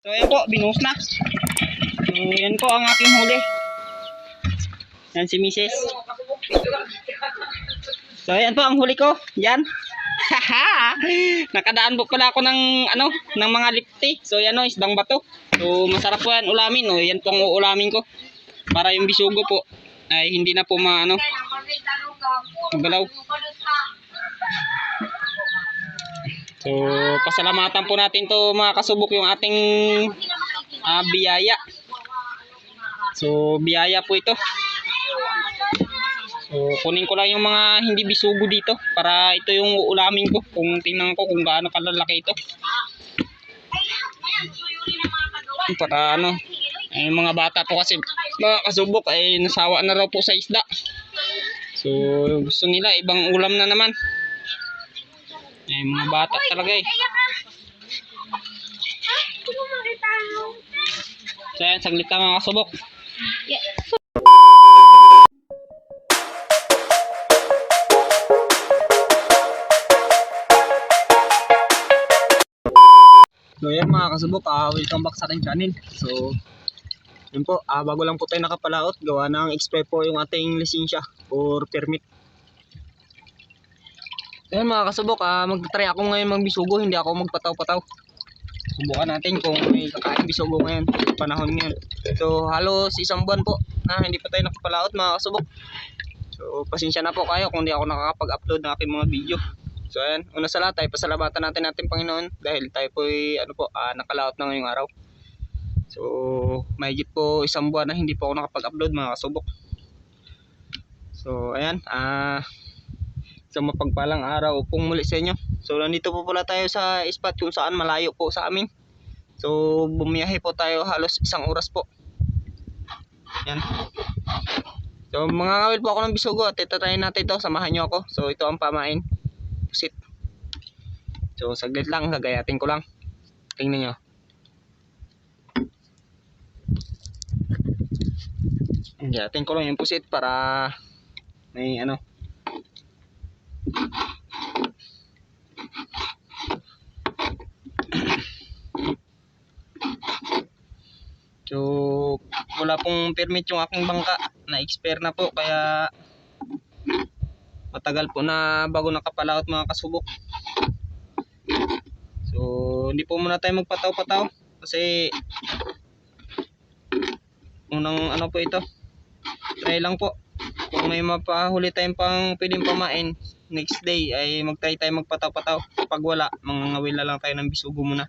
So ayan po, binuhos na. So yan po ang aking huli. Yan si Mrs. So ayan po ang huli ko. Yan. Nakadaan po pala ako ng ng mga lipti. So yan o, isdang bato. So masarap po yan ulamin. O yan po ang uulamin ko. Para yung bisugo po ay hindi na po magalaw. So pasalamatan po natin to mga kasubok, yung ating biyaya. So biyaya po ito. So kunin ko lang yung mga hindi bisugo dito para ito yung uulamin ko. Kung tingnan ko kung gaano kalalaki ito. Para ay mga bata po kasi mga kasubok ay nasawa na raw po sa isda. So gusto nila ibang ulam na naman. Ay mga bata talaga eh. So yan, saglit lang mga kasubok. So yan mga kasubok, welcome back sa ating channel. So yun po, bago lang po tayo nakapalaot, gawa ng expire po yung ating lisensya or permit. So yan mga kasubok, magta-try ako ngayon magbisugo, hindi ako magpataw-pataw. Subukan natin kung may kakain bisugo ngayon, panahon ngayon. So halos isang buwan po na hindi pa tayo nakapalaot mga kasubok. So pasensya na po kayo kung hindi ako nakakapag-upload ng aking mga video. So ayan, una sa lahat ay pasalamatan natin ating Panginoon dahil tayo po ay nakalaot na ngayong araw. So mahigit po isang buwan na hindi po ako nakapag-upload mga kasubok. So ayan, isang mapagpalang araw pong muli sa inyo. So nandito po pala tayo sa spot kung saan malayo po sa amin. So bumiyahe po tayo halos isang oras po. Yan. So mga ngawil po ako ng bisugo at itatry natin ito, samahan nyo ako. So ito ang pamain. Pusit. So saglit lang, gagayatin ko lang. Tingnan nyo. Gagayatin ko lang yung pusit para may So wala pong permit yung aking bangka, na-expire na po kaya matagal po na bago nakapalaot mga kasubok. So hindi po muna tayo magpataw-pataw kasi unang po ito, try lang po. Kung may mapahuli tayong pang pwedeng pamain, next day ay magtry tayo magpataw-pataw. Pag wala, mangangawil na lang tayo ng bisugo muna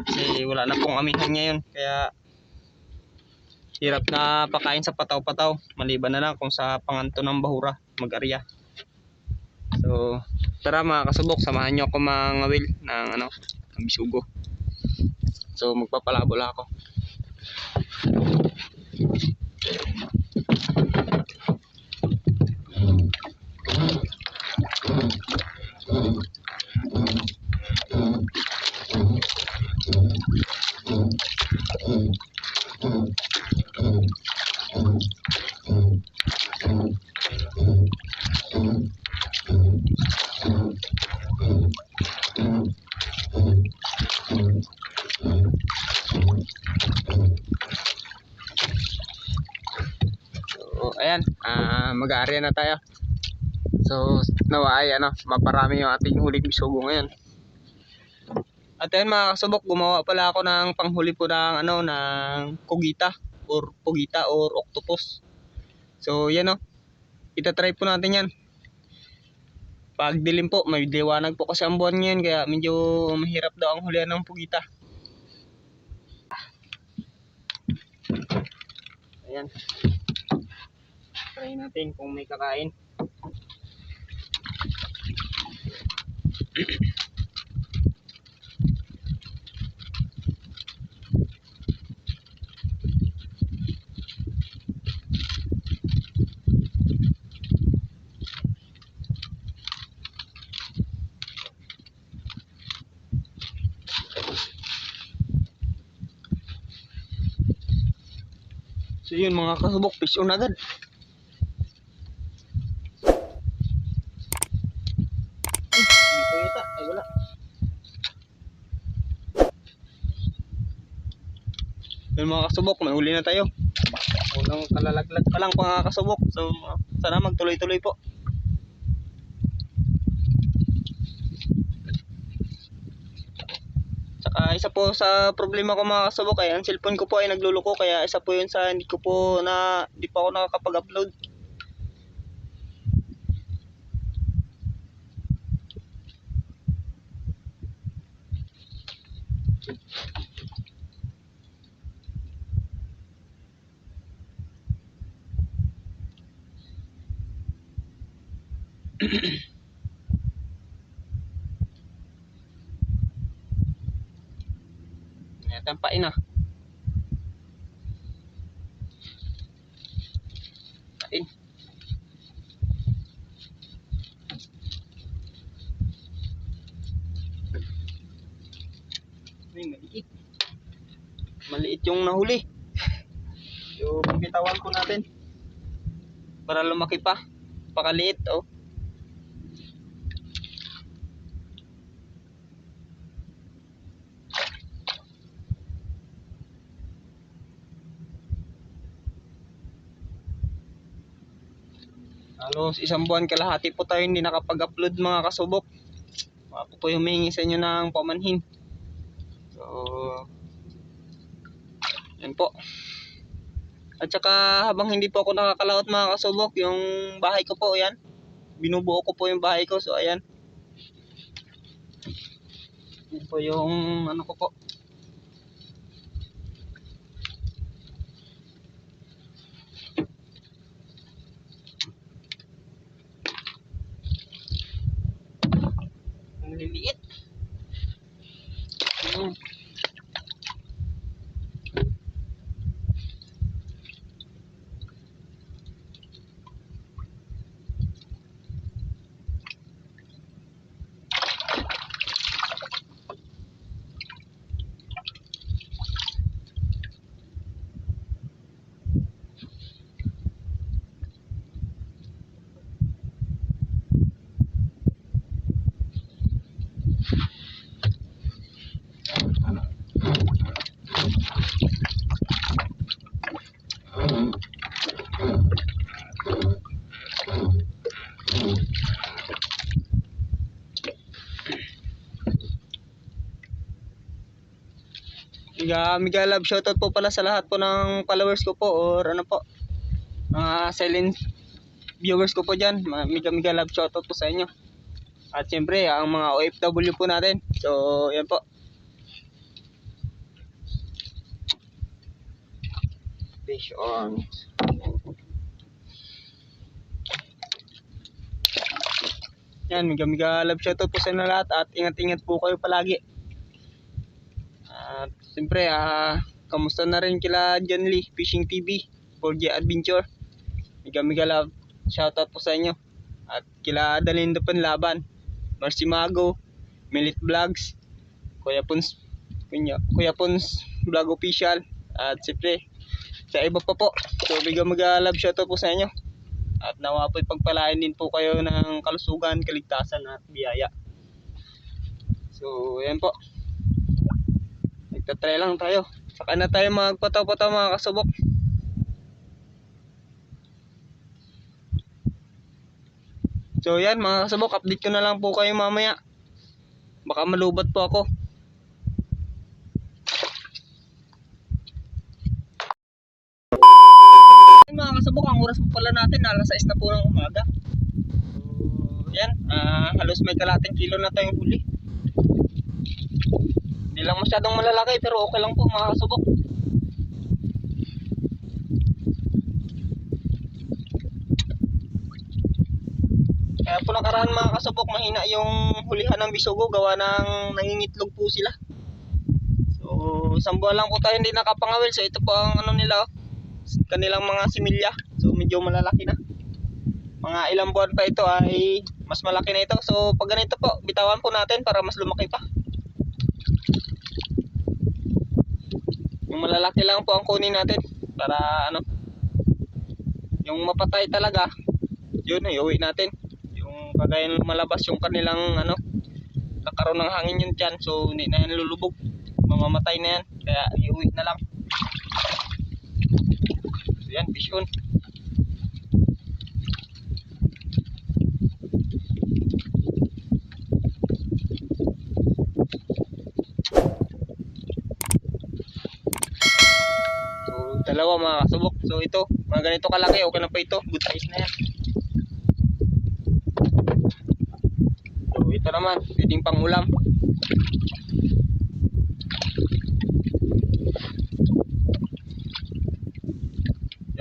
kasi wala na pong amihan ngayon, kaya hirap na pakain sa pataw-pataw, maliban na lang kung sa panganto ng bahura mag-arya. So tara mga kasubok, samahan nyo ako mangawil ng ng bisugo. So magpapalabo lang ako. So ayan, mag-aarya na tayo. So nawa ay maparami yung ating huling bisugo ngayon. At ayan mga kasubok, gumawa pala ako ng panghuli po ng ng kugita or octopus. So yan itatry po natin yan. Pag dilim po, may liwanag po kasi ang buwan ngayon, kaya medyo mahirap daw ang hulihan ng pugita. Ayan. Try natin kung may kakain. So yun mga kasubok, fish on agad. Dito yata, ay wala. Yun mga kasubok, may huli na tayo. Unang kalalaglag pa lang mga kasubok. So sana magtuloy-tuloy po. Tsaka isa po sa problema ko mga kasubok ay ang cellphone ko po ay nagluluko, kaya isa po yun sa hindi pa ako nakakapag-upload. Tampain na. Tampain. Ay, maliit. Maliit yung nahuli. So, bitawan ko natin. Para lumaki pa. Pakaliit, oh. Halos isang buwan kalahati po tayo hindi nakapag-upload mga kasubok. Ako po humingi sa inyo ng pamanhin. So, yan po. At saka habang hindi po ako nakakalaot mga kasubok, yung bahay ko po, yan. Binubuo ko po yung bahay ko. So, ayan. Yan po yung ano ko po. Ang liliit. Ayan. Mega love shoutout po pala sa lahat po ng followers ko po, or ano po, mga silent viewers ko po dyan. Mega love shoutout po sa inyo. At syempre ang mga OFW po natin. So yan po. Fish on. Yan, mega love shoutout po sa inyo lahat. At ingat-ingat po kayo palagi. At siyempre, kamusta na rin kila John Lee Fishing TV, 4G Adventure. Mega love shoutout po sa inyo. At kila Dalindo Panlaban, Marcy Mago, Milit Vlogs, Kuya Pons Vlog Official. At siyempre sa iba pa po. So mega love shoutout po sa inyo. At nawa po'y pagpalain din po kayo ng kalusugan, kaligtasan at biyaya. So yan po. Nagtatry lang tayo. Saka na tayo magpataw-pataw mga kasubok. So yan mga kasubok, update ko na lang po kayo mamaya. Baka malubat po ako. Mga kasubok, ang oras po pala natin alas 6 na po ng umaga. So yan, halos may kalating kilo na tayong huli. Hindi lang masyadong malalaki pero okay lang po mga kasubok. Kaya po nakaraan mga kasubok, mahina yung hulihan ng bisugo, gawa ng nangingitlog po sila. So isang buwan lang po tayo hindi nakapangawil. So ito po ang ano nila, kanilang mga similya. So medyo malalaki na. Mga ilang buwan pa ito ay mas malaki na ito. So pag ganito po, bitawan po natin para mas lumaki pa. Yung malalaki lang po ang kunin natin para ano, yung mapatay talaga, yun iuwi natin. Yung kagaya malabas yung kanilang ano, nakaroon ng hangin yung tiyan, so hindi na yan lulubog, mamamatay na yan, kaya iuwi na lang. So yan, fish on. So dalawa mga kasubok. So ito, mga ganito kalaki, okay na pa ito. Good size na yan. So ito naman, pwedeng pang ulam.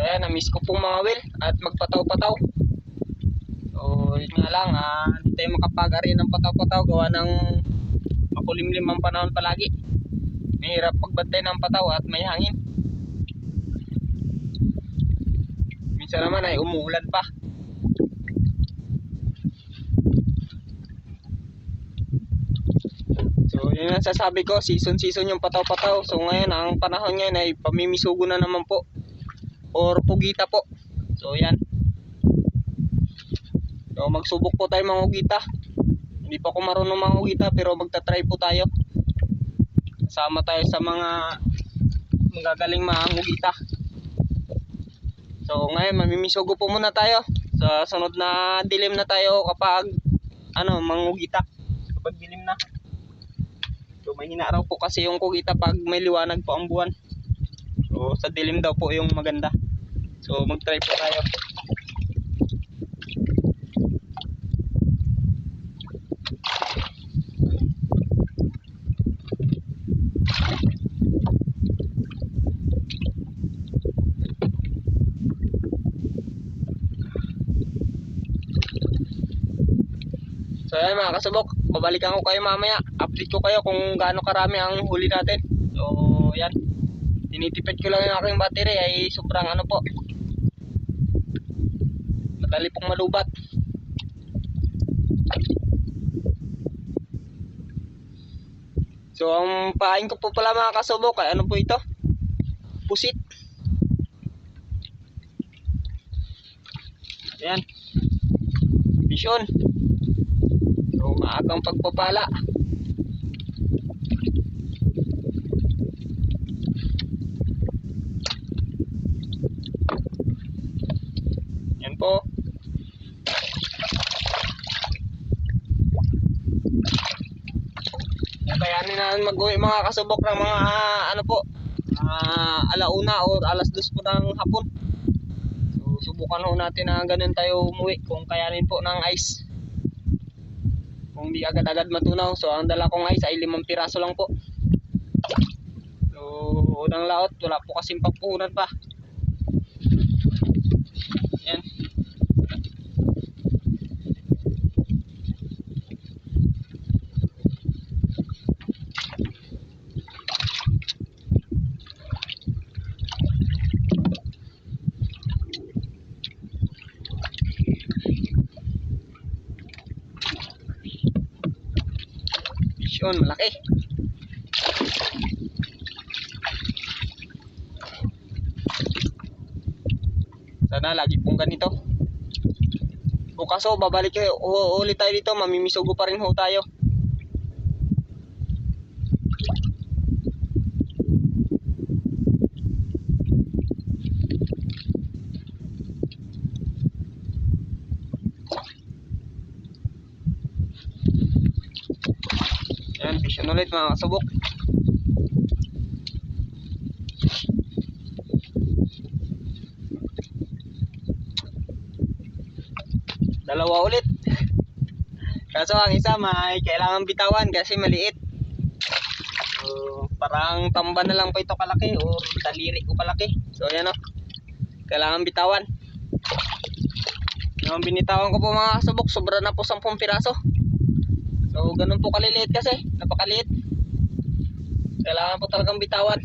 Kaya na-miss ko pong mga will at magpataw-pataw. So yun nga lang, hindi tayo makapag-ari ng pataw-pataw gawa ng makulimlim ang panahon palagi. Mahirap pagbantay ng pataw at may hangin. Minsan naman ay umuulan pa. So yun ang sasabi ko, season yung pataw-pataw. So ngayon ang panahon ngayon ay pamimisugo na naman po or pugita po. So yan. So magsubok po tayo mangugita. Hindi pa ako marunong mangugita pero magta-try po tayo. Kasama tayo sa mga magagaling mangugita. So ngayon mamimisugo po muna tayo. Sa sunod na dilim na tayo kapag mangugita. Kapag dilim na. So mahina raw po kasi yung kugita pag may liwanag po ang buwan. So sa dilim daw po yung maganda. So mag-try po tayo. So ayan mga kasubok, babalikan ko kayo mamaya. Update ko kayo kung gaano karami ang huli natin. So yan, tinitipid ko lang yung aking battery ay sobrang po, madali pong malubat. So ang pain ko po pala mga kasubok ay po ito, pusit. Ayan, vision. So maagang pagpapala. Yan po. Kayanin na mag-uwi mga kasubok ng mga alauna o alas 2 po ng hapon. So subukan ho natin na ganun tayo umuwi kung kayanin po ng ice. Kung di agad-agad matunaw. So ang dala kong ice ay 5 piraso lang po. So unang laot, wala po kasing pagpuhunan pa. Yan. Yun, malaki. Sana lagi pong ganito. Bukas babalik ulit tayo dito, mamimisugo pa rin ho tayo. Yan, vision ulit mga kasubok. Dalawa ulit. Kaso ang isa may kailangan bitawan kasi maliit. So, parang tamba na lang po ito kalaki o daliri ko kalaki. So ayan kailangan bitawan. Yung binitawan ko po mga kasubok, sobra na po 10 piraso. So ganun po kaliliit kasi, napakaliit. Kailangan po talagang bitawan.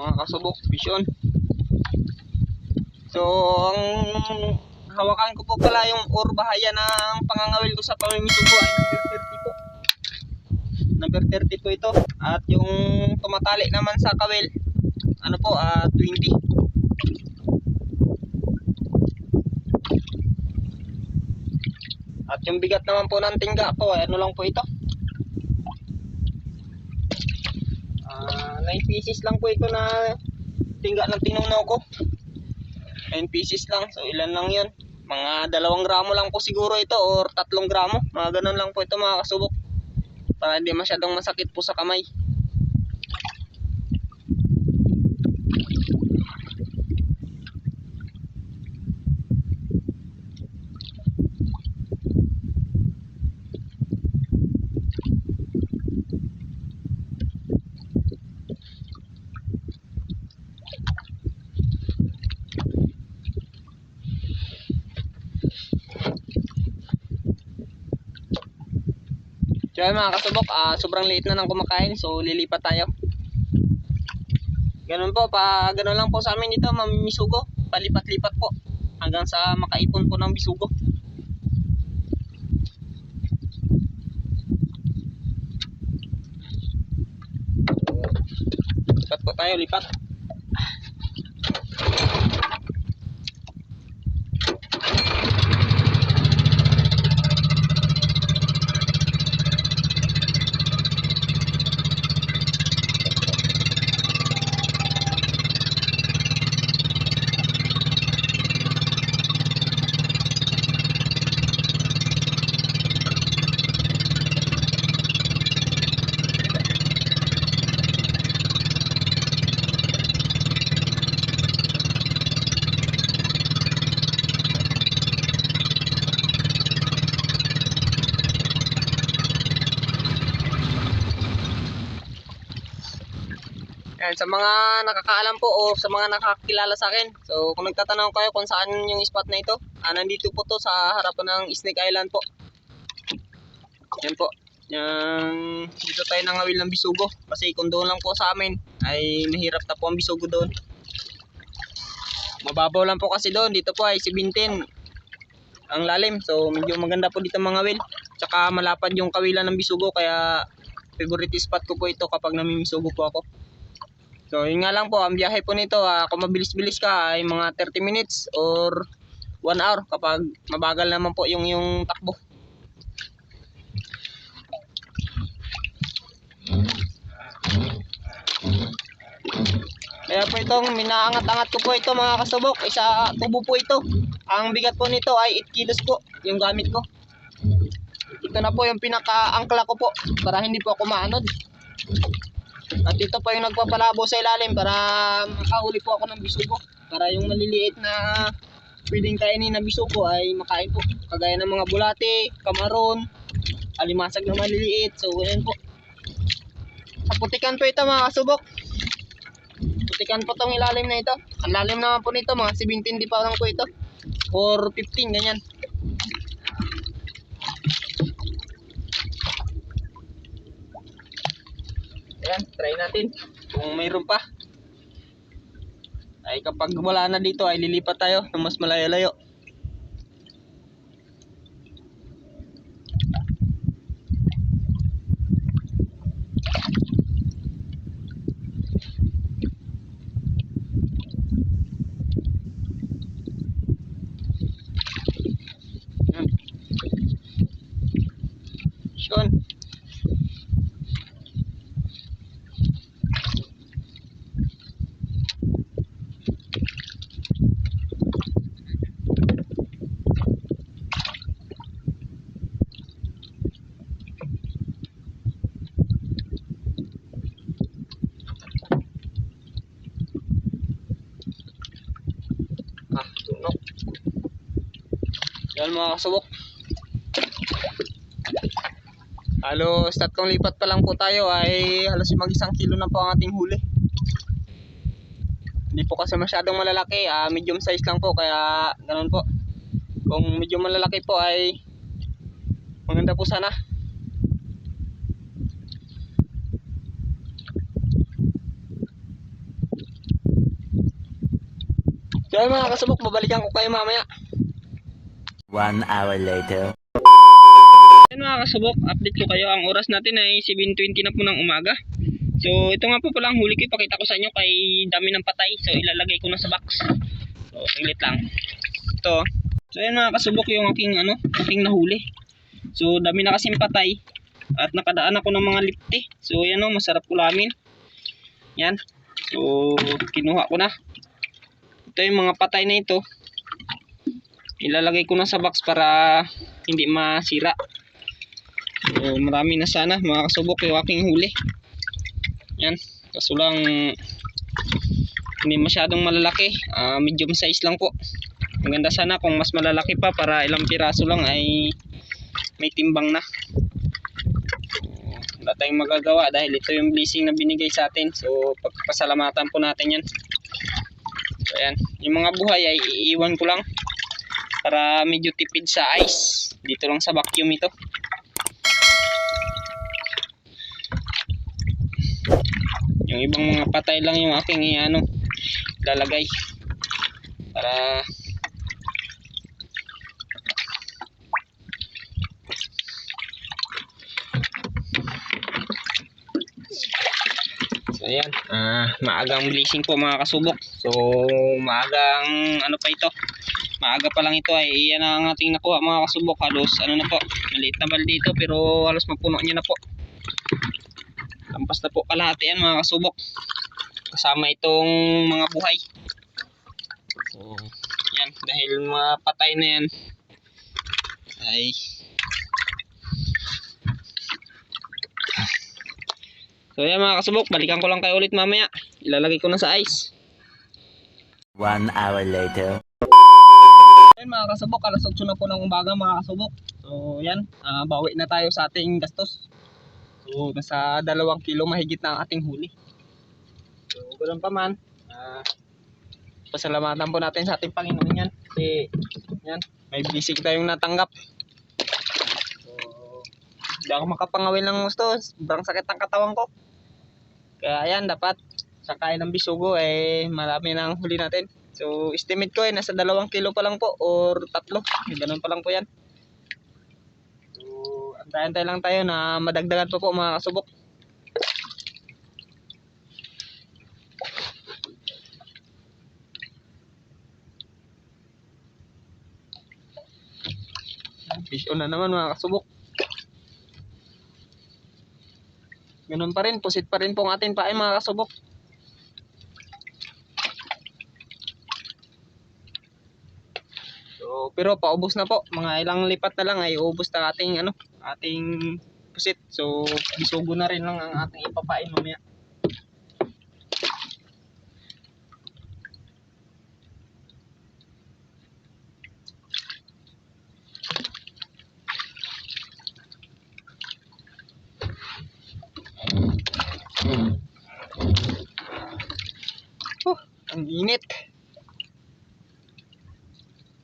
mga kasubok, vision. So ang hawakan ko po pala yung or bahaya ng pangangawil ko sa pamimisugo ay number 30 po ito, at yung tumatali naman sa kawil ano po 20. At yung bigat naman po ng tingga po ay ano lang po ito, 9 pieces lang po ito na tingga ng tinunaw ko. 9 pieces lang, so ilan lang yun, mga 2 gramo lang po siguro ito or 3 gramo, mga ganun lang po ito mga kasubok, para hindi masyadong masakit po sa kamay. So yun mga kasubok, sobrang liit na ng kumakain, so lilipat tayo. Ganun po, ganun lang po sa amin dito, mamimisugo, palipat-lipat po hanggang sa makaipon po ng bisugo. Lipat po tayo, lipat. Yan, sa mga nakakaalam po o sa mga nakakilala sa akin. So kung nagtatanong kayo kung saan yung spot na ito, nandito po to sa harapan ng Snake Island po. Yan po. Yan, dito tayo nangawil ng bisugo. Kasi kung doon lang po sa amin, ay mahirap na po ang bisugo doon. Mababaw lang po kasi doon. Dito po ay 17 ang lalim. So medyo maganda po dito mangawil. Tsaka malapad yung kawilan ng bisugo. Kaya favorite spot ko po ito kapag namimisugo po ako. So yun nga lang po, ang biyahe po nito, kung mabilis-bilis ka ay mga 30 minutes or 1 hour kapag mabagal naman po yung takbo. Kaya po itong minaangat-angat ko po ito mga kasubok, isa tubo po ito. Ang bigat po nito ay 8 kilos po yung gamit ko. Ito na po yung pinaka-angkla ko po para hindi po ako maanod. At ito pa yung nagpapalabo sa ilalim para makahuli po ako ng bisugo. Para yung maliliit na pwedeng kainin na bisugo ay makain po. Kagaya ng mga bulate, kamaron, alimasag na maliliit. So ayan po. Sa putikan po ito mga kasubok. Putikan po tong ilalim na ito. Ang lalim naman po nito mga 17 di pa lang po ito. Or 15 ganyan. Ayan, try natin kung mayroon pa. Ay kapag wala na dito ay lilipat tayo ng mas malayo-layo. Yun. Tunok. Yan mga kasubok. Halos 3 lipat pa lang po tayo ay halos mag-1 kilo na po ang ating huli. Hindi po kasi masyadong malalaki, medium size lang po kaya ganun po. Kung medyo malalaki po ay maganda po sana. So ayun mga kasubok, babalikan ko kayo mamaya. 1 hour later. Ayun mga kasubok, update ko kayo. Ang oras natin ay 7:20 na po ng umaga. So ito nga po pala ang huli ko, ipakita ko sa inyo kay dami ng patay. So ilalagay ko na sa box. So saglit lang. Ito. So ayun mga kasubok, yung aking nahuli. So dami na kasing patay. At nakadaan ako ng mga lipti. So yan o, masarap ulamin. Yan. So kinuha ko na. Ito yung mga patay na ito. Ilalagay ko na sa box para hindi masira. So marami na sana mga kasubok yung aking huli. Yan. Kaso lang hindi masyadong malalaki. Medium size lang po. Maganda sana kung mas malalaki pa para ilang piraso lang ay may timbang na. Wala tayong magagawa dahil ito yung blessing na binigay sa atin. So pagpasalamatan po natin yan. So ayan, yung mga buhay ay iiwan ko lang para medyo tipid sa ice. Dito lang sa vacuum ito. Yung ibang mga patay lang yung aking lalagay para so ayan, maagang blessing po mga kasubok. So maagang pa ito, maaga pa lang ito ay yan ang ating nakuha mga kasubok. Halos na po, maliit na balde ito pero halos mapuno niya na po. Lampas na po kalahati yan mga kasubok, kasama itong mga buhay. So yan, dahil mga patay na yan ay so yan mga kasubok, balikan ko lang kayo ulit mamaya. Ilalagay ko na sa ice. 1 hour later. Yan mga kasubok, alas 8 na po ng umaga mga kasubok. So yan, bawi na tayo sa ating gastos. So nasa 2 kilo mahigit na ang ating huli. So ganoon pa man, pasalamatan po natin sa ating Panginoon yan. Kasi yan, may blessing tayong natanggap. So hindi ako makapangawin ng gusto, sobrang sakit ang katawan ko. Kaya yan, dapat sa kain ng bisugo marami nang huli natin. So estimate ko nasa 2 kilo pa lang po or 3, ganun pa lang po yan. So antayin lang tayo na madagdagan pa po mga kasubok. Fish on na naman mga kasubok. Ganun pa rin, pusit pa rin po ang ating pain mga kasubok. So, pero paubos na po. Mga ilang lipat na lang ay ubos na ating ating pusit. So, bisugo na rin lang ang ating ipapain mamaya. Ang init.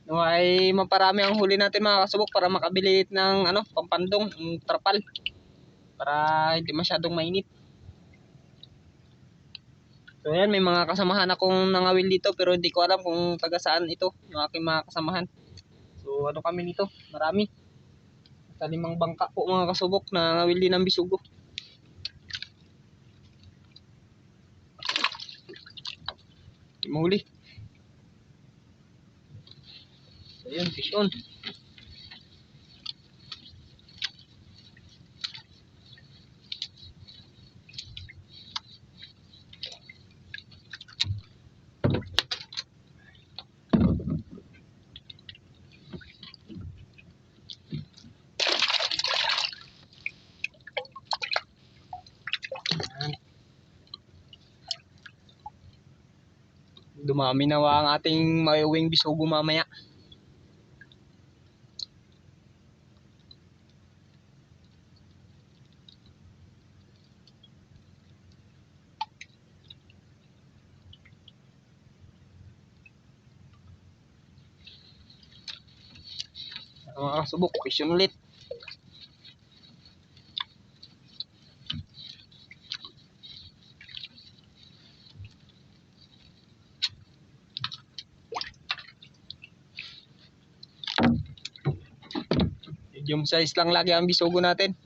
No, ay maparami ang huli natin mga kasubok para makabili ng pampandong, trapal. Para hindi masyadong mainit. So yan, may mga kasamahan akong nangawil dito pero hindi ko alam kung taga saan ito, yung aking mga kasamahan. So kami nito, marami. Sa 5 bangka po mga kasubok na ngawil din ng bisugo. Mahuli. So yun, fish on. Dumami na ang ating maiuwing bisugo mamaya. Mga kasubok, question ulit. Medium size lang lagi ang bisugo natin.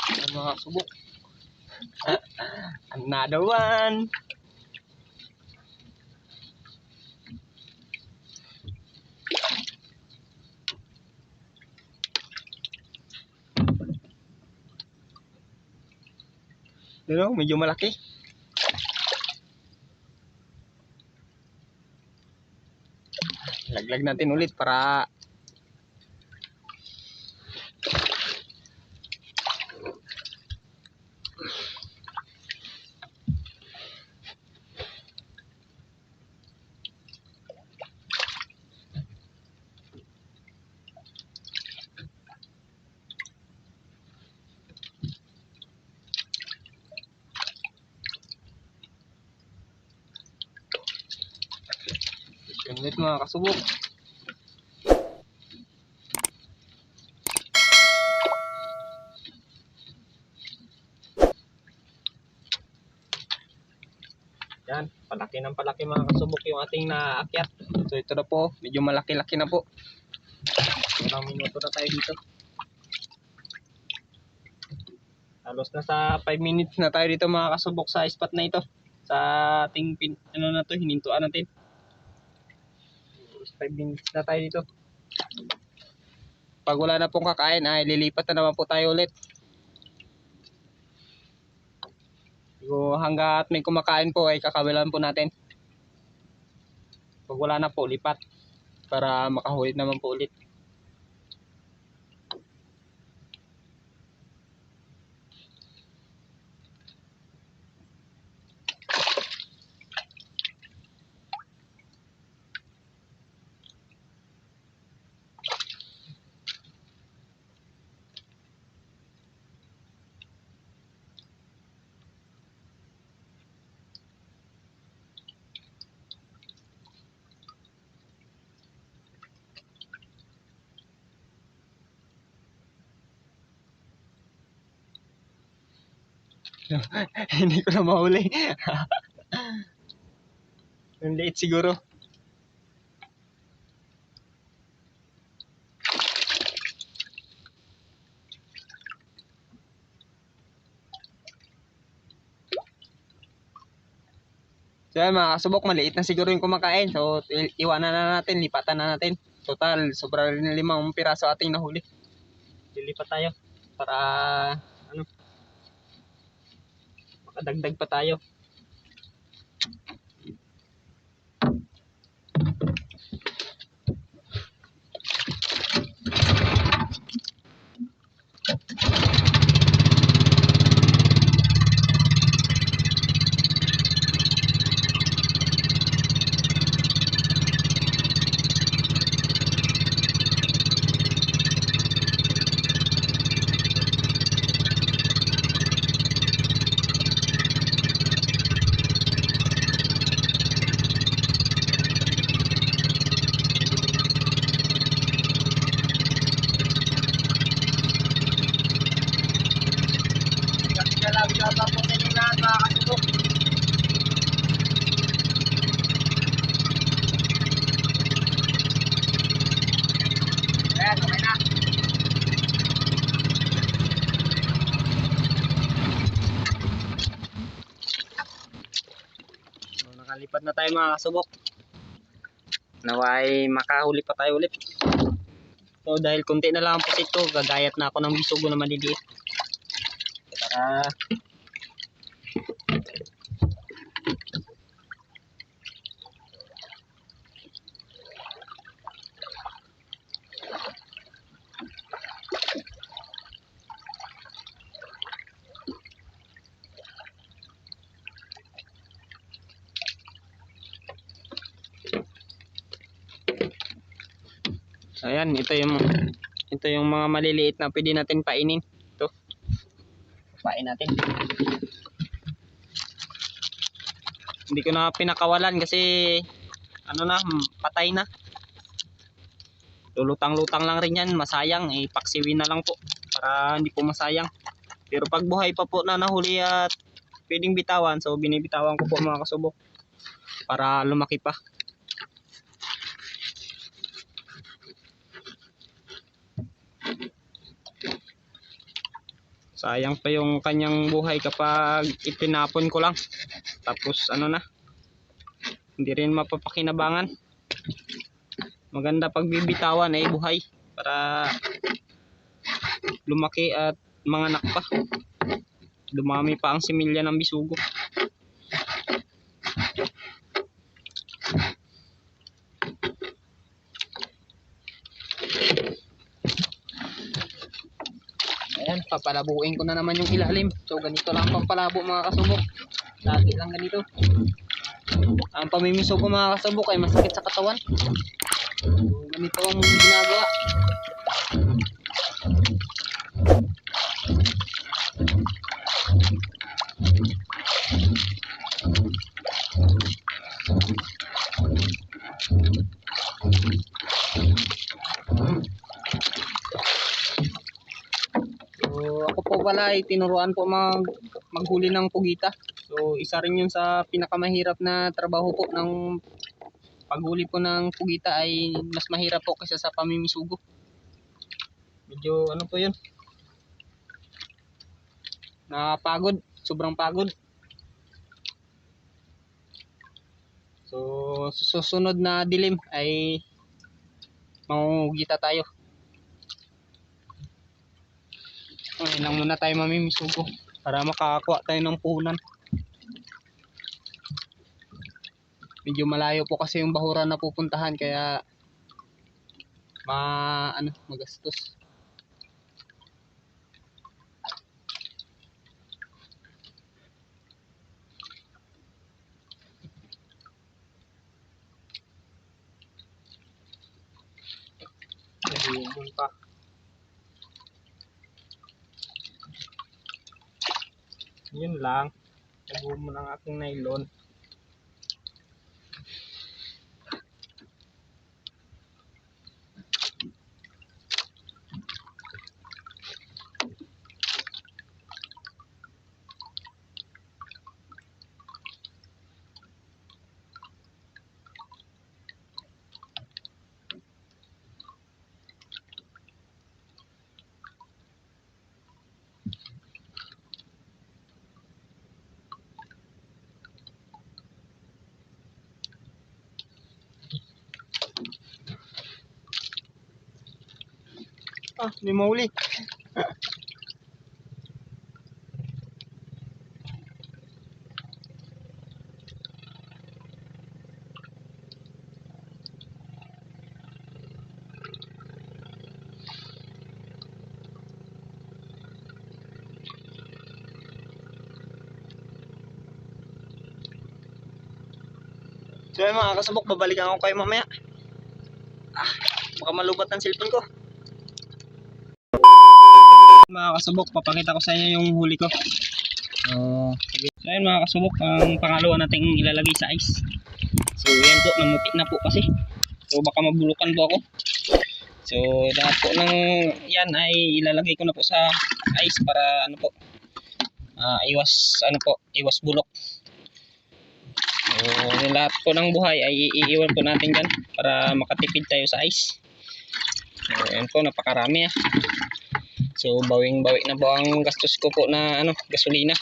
Ayan, mga kasubok. Another one. Ano, medyo malaki. Laglag natin ulit para yun ulit mga kasubok. Yan, palaki ng palaki mga kasubok yung ating naakyat. So ito na po, medyo malaki-laki na po. Ilang minuto na tayo dito. Halos na sa 5 minutes na tayo dito mga kasubok sa spot na ito. Sa ating ano na to, hinintuan natin. 5 minutes na tayo dito. Pag wala na pong kakain ay lilipat na naman po tayo ulit. So, hanggat may kumakain po ay kakawalan po natin. Pag wala na po, lipat para makahuli naman po ulit. Hindi ko na mahuli. Ang liit siguro. So yan mga kasubok, maliit na siguro yung kumakain. So iwanan na natin, lipatan na natin. Total, sobra rin 5 piraso ating nahuli. Lilipat tayo para ano, makadagdag pa tayo. Nakalipat na tayo mga kasubok. Naway makahuli pa tayo ulit. So dahil konti na lang ang putik ko, gagayat na ako ng bisugo na maliliit. Para ayan, ito yung mga maliliit na pwede natin painin. Ito. Pain natin. Hindi ko na pinakawalan kasi ano na, patay na. Lulutang-lutang lang rin yan, masayang. Ipaksiwin na lang po para hindi po masayang. Pero pag buhay pa po na nahuli at pwedeng bitawan, so binibitawan ko po mga kasubok para lumaki pa. Sayang pa yung kanyang buhay kapag itinapon ko lang. Tapos ano na, hindi rin mapapakinabangan. Maganda pag bibitawan ay buhay para lumaki at manganak pa. Dumami pa ang similya ng bisugo. Ayan, papalabuin ko na naman yung ilalim. So ganito lang pampalabo mga kasubok. Lagi lang ganito. Ang pamimiso ko mga kasubok ay masakit sa katawan. So ganito ang ginagawa. So ako po pala ay tinuruan po maghuli ng pugita. So isa rin yun sa pinakamahirap na trabaho po ng paghuli po ng pugita, ay mas mahirap po kaysa sa pamimisugo. Medyo ano po yun, napagod, sobrang pagod. So susunod na dilim ay mangungugita tayo. Ngayon lang muna tayo mamimisugo para makakuha tayo ng puhunan. Medyo malayo po kasi yung bahuran na pupuntahan, kaya magastos. Ayun pa. Yun lang. Tago mo ng aking nylon. Hindi mahuli. So yun mga kasubok, babalikan ako kayo mamaya. Baka malubat ang cellphone ko. Mga kasubok, papakita ko sa inyo yung huli ko. So yun mga kasubok, ang pangalawa nating ilalagay sa ice. So yan po, namuti na po kasi. So baka mabulukan po ako. So lahat po ng yan ay ilalagay ko na po sa ice para ano po, iwas bulok. So yung lahat po ng buhay ay iiwan po natin dyan para makatipid tayo sa ice. So yan po, napakarami . So bawing-bawi na po ang gastos ko po na gasolina.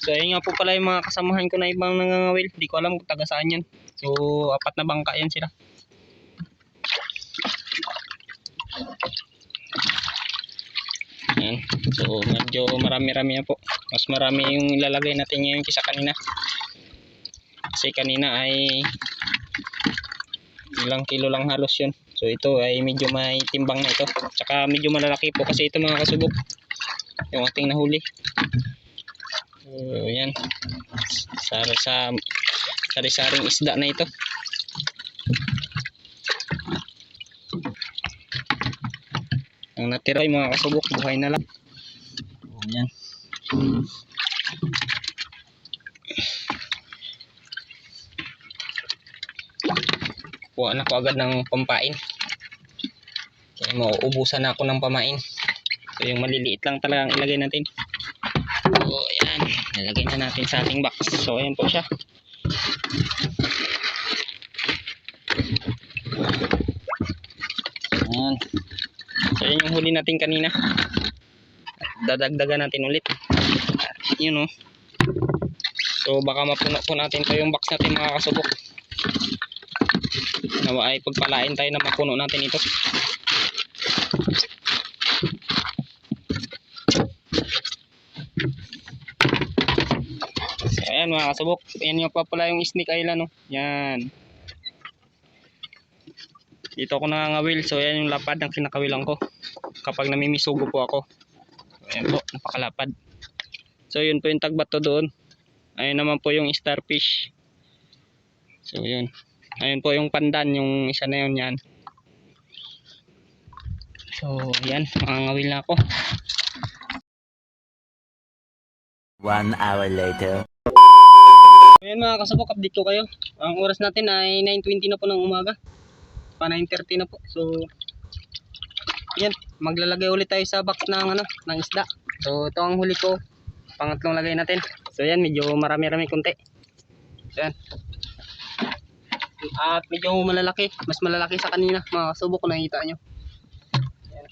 So ayun nga po pala yung mga kasamahan ko na ibang nangangawil. Hindi ko alam kung taga saan yan. So 4 na bangka yan sila. Ayan. So medyo marami-rami na po. Mas marami yung ilalagay natin ngayon kaysa kanina. Kasi kanina ay ilang kilo lang halos yun. So ito ay medyo may timbang na ito. Tsaka medyo malalaki po kasi ito mga kasubok, yung ating nahuli. So yan, sari-saring isda na ito. Ang natira ay mga kasubok, buhay na lang. So yan. kuha na ko agad ng pampain. Kaya mauubusan na ako ng pamain. So yung maliliit lang talagang ilagay natin. So ayan, nilagay na natin sa ating box. So ayan po siya. Ayan. So ayan yung huli natin kanina. Dadagdagan natin ulit. Yun o. So baka mapuno po natin to yung box natin mga kasubok. Nawa ay pagpalain tayo na mapuno natin ito. So ayan mga kasubok. Ayan yung pa pala yung Snake Island o. Yan. Dito ako nangangawil. So ayan yung lapad ng kinakawilan ko kapag namimisugo po ako. So ayan po, napakalapad. So yun po yung tagbato doon. Ayun naman po yung starfish. So yun. Ayun po yung pandan, yung isa na yun yan. So yan, mangangawil na ako. 1 hour later. Ayan mga kasabok, update ko kayo. Ang oras natin ay 9:20 na po ng umaga. Pa 9:30 na po. So yan, maglalagay ulit tayo sa box ng ng isda. So ito ang huli ko. Pangatlong lagay natin. So yan, medyo marami-rami konti. Yan. At medyo malalaki. Mas malalaki sa kanina. Mga kasubok kung nakikita nyo. Yan.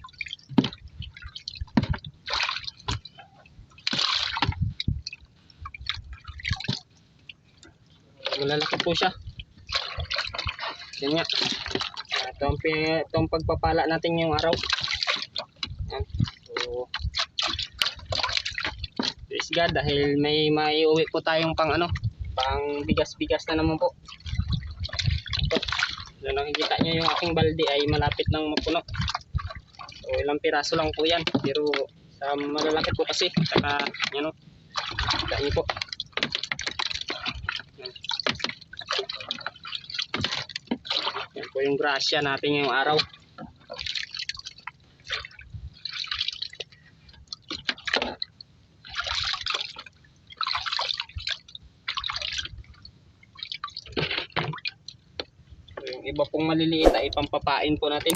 Malalaki po siya. Yan nga. Itong pagpapala natin yung araw. Yan. So praise God dahil may uwi po tayong pang pang bigas-bigas na naman po. So nakikita nyo yung aking balde ay malapit nang mapuno. So ilang piraso lang po yan, pero sa malalaki po kasi saka yan kita nyo po. Yan po yung grasya natin ngayong araw. Yung iba pong maliliit ay pampapain po natin.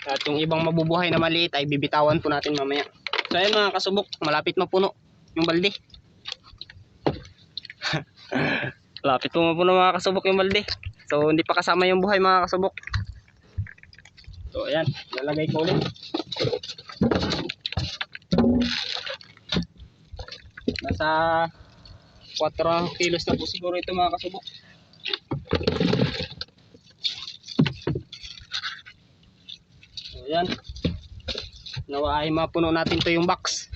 At yung ibang mabubuhay na maliit ay bibitawan po natin mamaya. So ayan mga kasubok, malapit mapuno yung balde. Malapit po mapuno mga kasubok yung balde. So hindi pa kasama yung buhay mga kasubok. So ayan, lalagay ko ulit. Nasa 4 kilos na po siguro ito mga kasubok. So yan. Nawa ay mapuno natin to yung box.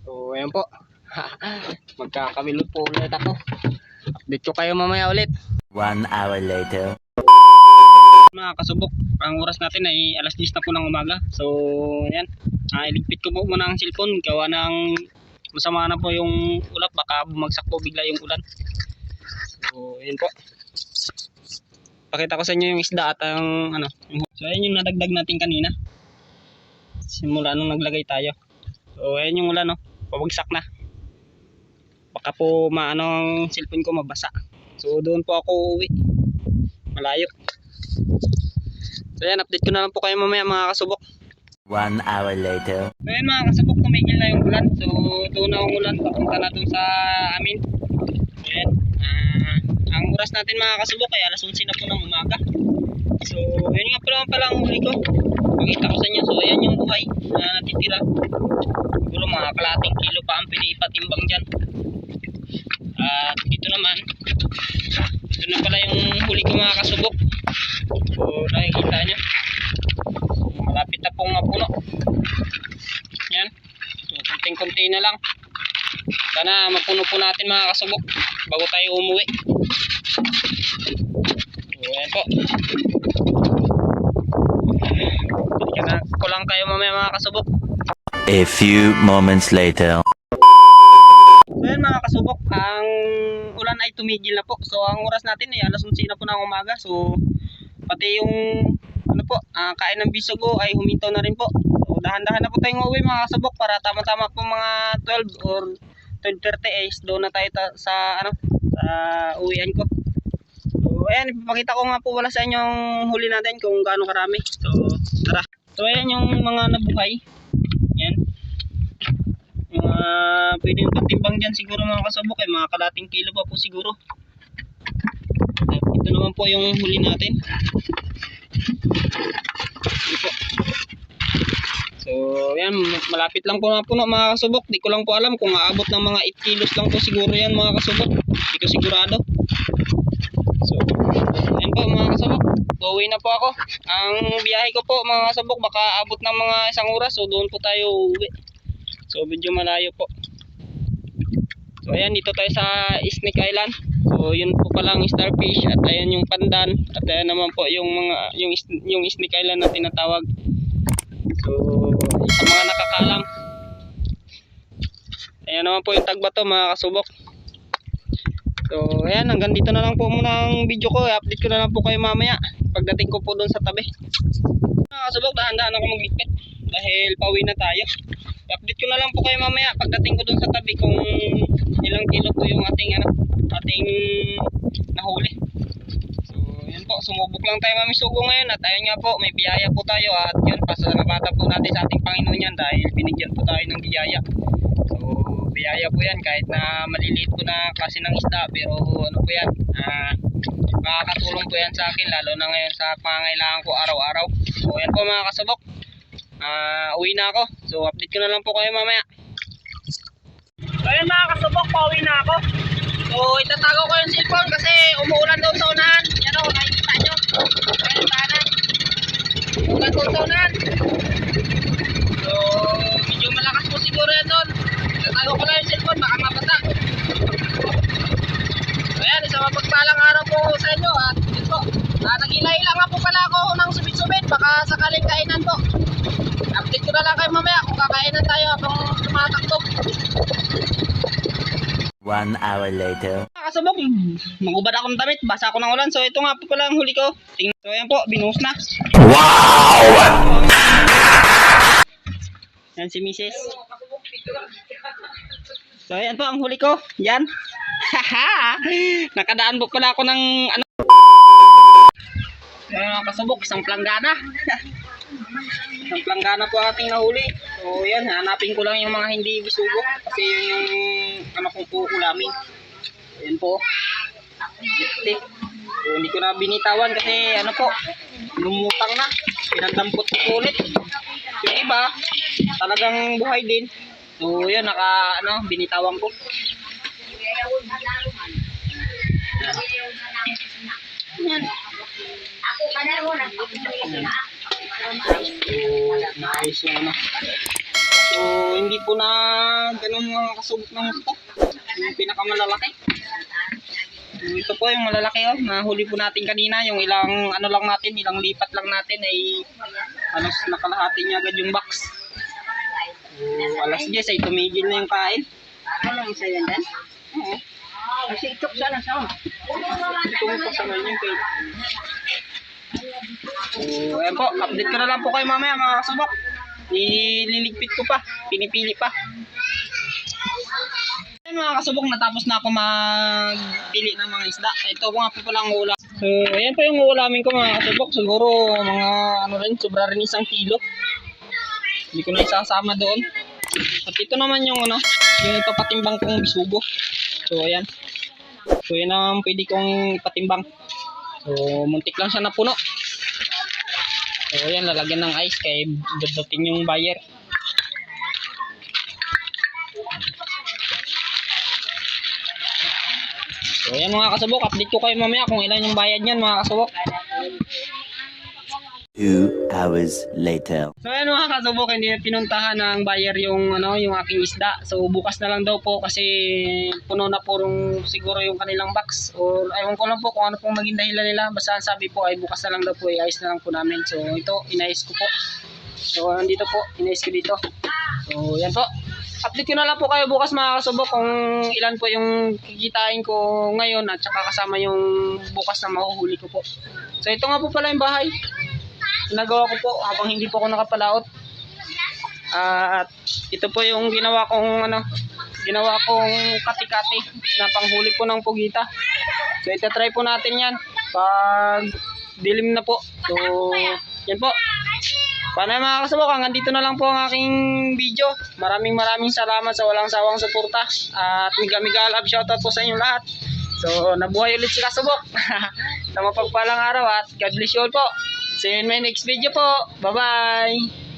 So ayan po. Magkakabilot po ulit ako. Update ko kayo mamaya ulit. 1 hour later. Mga kasubok, ang oras natin ay alas 10 na po ng umaga. So yan, iligpit ko po muna ang cellphone. Gawa ng masama na po yung ulap. Baka bumagsak po bigla yung ulan. So yan po. Pakita ko sa inyo yung isda at ang So ayan yung nadagdag natin kanina. Simula nung naglagay tayo. So ayan yung ulan pabagsak na. Baka po ang cellphone ko mabasa. So doon po ako uuwi. Malayo. So yan, update ko na lang po kayo mamaya mga kasubok. 1 hour later. So yan mga kasubok, tumigil na yung ulan. So doon na ang ulan, papunta na doon sa amin. So yan, ang oras natin mga kasubok ay alas 11 na po ng umaga. So yun nga pala ang huli ko. Pakita ko sa inyo, so ayan yung buhay na natitira. Siguro mga kalating kilo pa ang pinipatimbang dyan. At ito naman, ito na pala yung huli ko mga kasubok. So nakikita nyo, malapit na pong mapuno. Yan, so kunting-kunti na lang. Sana mapuno po natin mga kasubok bago tayo umuwi. So yan po. Balikan ko lang kayo mamaya mga kasubok. A few moments later. So yan mga kasubok, ang ulan ay tumigil na po. So ang oras natin ay alas 11 na po ng umaga. So pati yung ano po, kain ng bisugo ay huminto na rin po. So dahan-dahan na po tayong uwi mga kasubok para tama-tama po mga 12 or 12:30 is doon na tayo sa uwian ko. So ayan, ipapakita ko nga po wala sa inyo ang huli natin kung gaano karami. So tara. So ayan yung mga nabuhay. Yan. Yung pwede yung patimbang dyan siguro mga kasabok ay mga kalating kilo pa po siguro. Ito naman po yung huli natin. Ito. So yan, malapit lang po na puno mga kasubok. Di ko lang po alam kung aabot ng mga 8 kilos lang po siguro yan mga kasubok. Di ko sigurado. So yan po mga kasubok, uuwi na po ako. Ang biyahe ko po mga kasubok baka abot ng mga 1 oras. So doon po tayo uuwi. So medyo malayo po. So ayan, dito tayo sa Snake Island. So yun po palang starfish at ayan yung pandan at ayan naman po yung mga yung Snake Island na tinatawag. So sa mga nakakaalam, ayan naman po yung tagbato mga kasubok. So ayan, hanggang dito na lang po muna ang video ko. I-update ko na lang po kayo mamaya pagdating ko po doon sa tabi. Mga kasubok, dahan-dahan ako magligpit dahil pauwi na tayo. I-update ko na lang po kayo mamaya pagdating ko doon sa tabi kung ilang kilo po yung ating nahuli. So yan po, sumubok lang tayo mamisugo ngayon at ayun nga po, may biyaya po tayo at yun, pasalamatan po natin sa ating Panginoon yan dahil binigyan po tayo ng biyaya. So biyaya po yan kahit na maliliit po na klase ng isda, pero ano po yan, makakatulong po yan sa akin lalo na ngayon sa pangangailangan ko araw-araw. So yan po mga kasabok, uwi na ako. So update ko na lang po kayo mamaya. So yan mga kasabok, pauwi na ako. So itatago ko yung cellphone kasi umuulan daw sa unahan. Yan o, nakikita nyo. Ayan, tahanan. Umuulan daw sa unahan. So medyo malakas po siguro yan doon. Itatago ko lang yung cellphone, baka mabata. So ayan, isang mapagpalang araw po sa inyo. At yun po, nagila-ila nga po pala ako ng subit-subit. Baka sakaling kainan po. Update ko na lang kayo mamaya kung kakainan tayo habang tumatakbo. 1 hour later. Kasabok, magubad akong damit, basa ako ng ulan. So ito nga po pala ang huli ko. Tingnan. So ayan po, binuhos na. Wow! Yan si Mrs. So ayan po ang huli ko. Yan. Nakadaan po pala ako ng ano. Kasabok, isang planggana. Isang planggana po ating nahuli. So yan, hanapin ko lang yung mga hindi bisugo kasi yun yung ano kong po ulamin. Ayan po. Lipstick. So hindi ko na binitawan kasi ano po, lumutang na. Pinagdampot ko ulit. Yung iba, talagang buhay din. So yun, binitawan ko. Yan. Nice yung ano. So hindi po na ganun mga kasubok ng gusto. Yung pinakamalalaki. Ito po yung malalaki oh. Nahuli po natin kanina. Yung ilang ilang lipat lang natin ay nakalahati niya agad yung box. So alas 10 ay tumigil na yung kain. Ano yung isa yan din? Oo. Kasi itok sana siya. Itong kasama niyo kayo. So ayan po, update ko na lang po kayo mamaya mga kasubok. Ililigpit ko pa, pinipili pa. Ayan mga kasubok, natapos na ako magpili ng mga isda. Ito po nga po palang ulam. So ayan po yung ulamin ko mga kasubok. Siguro mga sobra rin 1 kilo. Hindi ko na isasama doon. At ito naman yung yung ipapatimbang kong bisugo. So ayan. So yan ang pwede kong ipatimbang. So muntik lang siya napuno. So ayan, lalagyan ng ice kay dudutin yung buyer. So ayan mga kasubok, update ko kayo mamaya kung ilan yung bayad niyan mga kasubok. 2 hours later. So ayan mga kasubok, hindi na pinuntahan ng buyer yung aking isda. So bukas na lang daw po kasi puno na po siguro yung kanilang box. Or ewan ko lang po kung ano pong maging dahilan nila. Basta sabi po ay bukas na lang daw po, i-ayos na lang po namin. So ito, inayos ko po. So nandito po, inayos ko dito. So So, yan po. Update ko na lang po kayo bukas mga kasubok kung ilan po yung kikitain ko ngayon at saka kasama yung bukas na mahuhuli ko po. So, ito nga po pala yung bahay. Ginagawa ko po habang hindi po ako nakapalaot. At ito po yung ginawa kong kati-kati na panghuli po ng pugita. So, itatry po natin yan pag dilim na po. So, yan po. Paano mga kasubok, hanggang dito na lang po ang aking video. Maraming salamat sa walang sawang suporta. At miga love shoutout po sa inyong lahat. So, nabuhay ulit si kasubok. Sa mapagpalang araw at God bless you all po. See you in my next video po. Bye-bye!